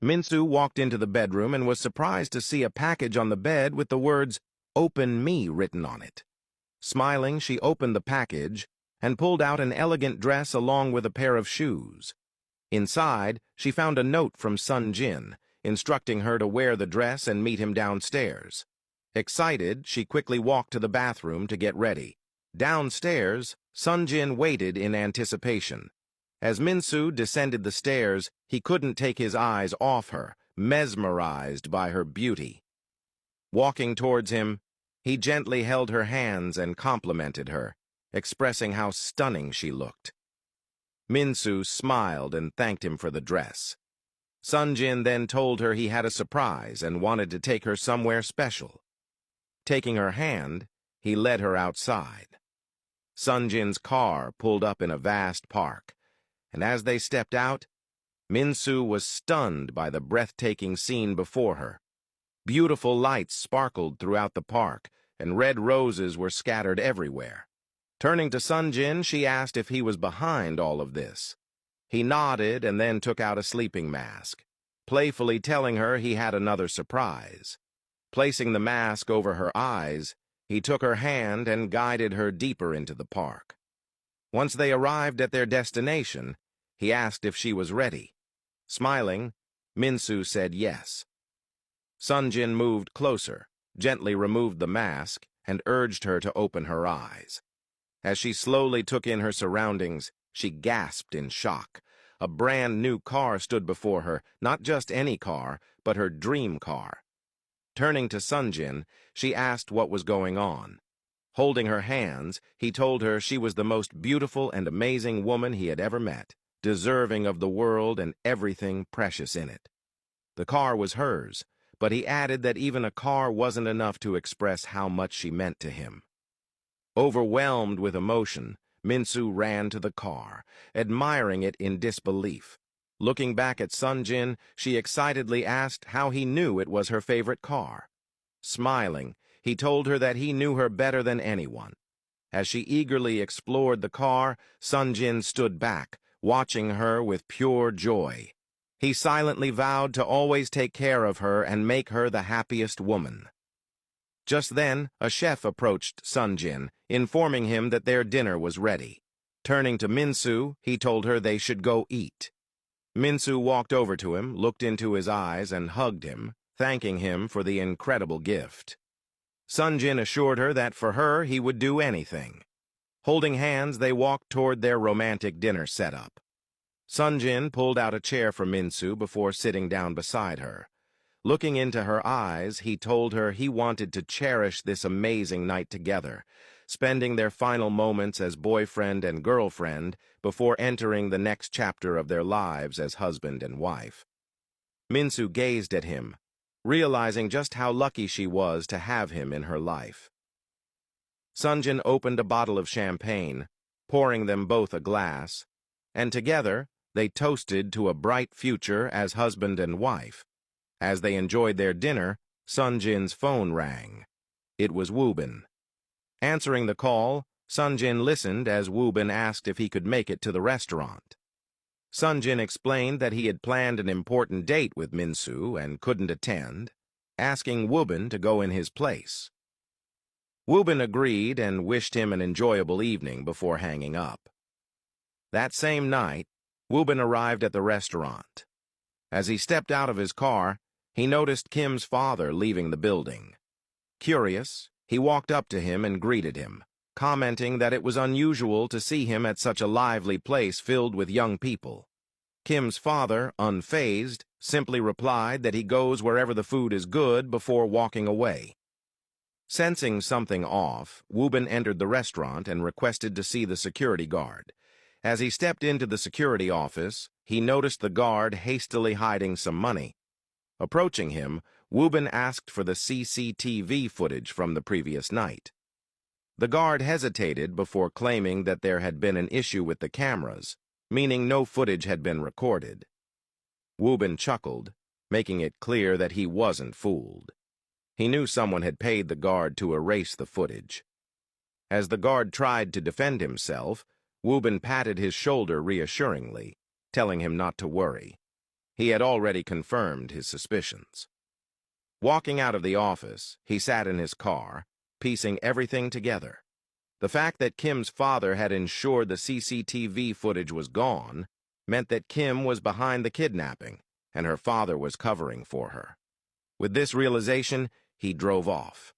Minsu walked into the bedroom and was surprised to see a package on the bed with the words, "Open Me" written on it. Smiling, she opened the package and pulled out an elegant dress along with a pair of shoes. Inside, she found a note from Sun Jin, instructing her to wear the dress and meet him downstairs. Excited, she quickly walked to the bathroom to get ready. Downstairs, Sun Jin waited in anticipation. As Minsu descended the stairs, he couldn't take his eyes off her, mesmerized by her beauty. Walking towards him, he gently held her hands and complimented her, expressing how stunning she looked. Minsu smiled and thanked him for the dress. Sun Jin then told her he had a surprise and wanted to take her somewhere special. Taking her hand, he led her outside. Sun Jin's car pulled up in a vast park, and as they stepped out, Minsu was stunned by the breathtaking scene before her. Beautiful lights sparkled throughout the park, and red roses were scattered everywhere. Turning to Sun Jin, she asked if he was behind all of this. He nodded and then took out a sleeping mask, playfully telling her he had another surprise. Placing the mask over her eyes, he took her hand and guided her deeper into the park. Once they arrived at their destination, he asked if she was ready. Smiling, Minsu said yes. Sun Jin moved closer, gently removed the mask, and urged her to open her eyes. As she slowly took in her surroundings, she gasped in shock. A brand new car stood before her, not just any car, but her dream car. Turning to Sun Jin, she asked what was going on. Holding her hands, he told her she was the most beautiful and amazing woman he had ever met, deserving of the world and everything precious in it. The car was hers, but he added that even a car wasn't enough to express how much she meant to him. Overwhelmed with emotion, Minsu ran to the car, admiring it in disbelief. Looking back at Sun Jin, she excitedly asked how he knew it was her favorite car. Smiling, he told her that he knew her better than anyone. As she eagerly explored the car, Sun Jin stood back, watching her with pure joy. He silently vowed to always take care of her and make her the happiest woman. Just then, a chef approached Sun Jin, informing him that their dinner was ready. Turning to Minsu, he told her they should go eat. Minsu walked over to him, looked into his eyes, and hugged him, thanking him for the incredible gift. Sun Jin assured her that for her he would do anything. Holding hands, they walked toward their romantic dinner setup. Sun Jin pulled out a chair for Minsu before sitting down beside her. Looking into her eyes, he told her he wanted to cherish this amazing night together, spending their final moments as boyfriend and girlfriend before entering the next chapter of their lives as husband and wife. Minsu gazed at him, realizing just how lucky she was to have him in her life. Sun Jin opened a bottle of champagne, pouring them both a glass, and together they toasted to a bright future as husband and wife. As they enjoyed their dinner, Sun Jin's phone rang. It was Woobin. Answering the call, Sun Jin listened as Woobin asked if he could make it to the restaurant. Sun Jin explained that he had planned an important date with Minsu and couldn't attend, asking Woobin to go in his place. Woobin agreed and wished him an enjoyable evening before hanging up. That same night, Woobin arrived at the restaurant. As he stepped out of his car, he noticed Kim's father leaving the building. Curious, he walked up to him and greeted him, commenting that it was unusual to see him at such a lively place filled with young people. Kim's father, unfazed, simply replied that he goes wherever the food is good before walking away. Sensing something off, Woobin entered the restaurant and requested to see the security guard. As he stepped into the security office, he noticed the guard hastily hiding some money. Approaching him, Woobin asked for the CCTV footage from the previous night. The guard hesitated before claiming that there had been an issue with the cameras, meaning no footage had been recorded. Woobin chuckled, making it clear that he wasn't fooled. He knew someone had paid the guard to erase the footage. As the guard tried to defend himself, Woobin patted his shoulder reassuringly, telling him not to worry. He had already confirmed his suspicions. Walking out of the office, he sat in his car, piecing everything together. The fact that Kim's father had ensured the CCTV footage was gone meant that Kim was behind the kidnapping, and her father was covering for her. With this realization, he drove off.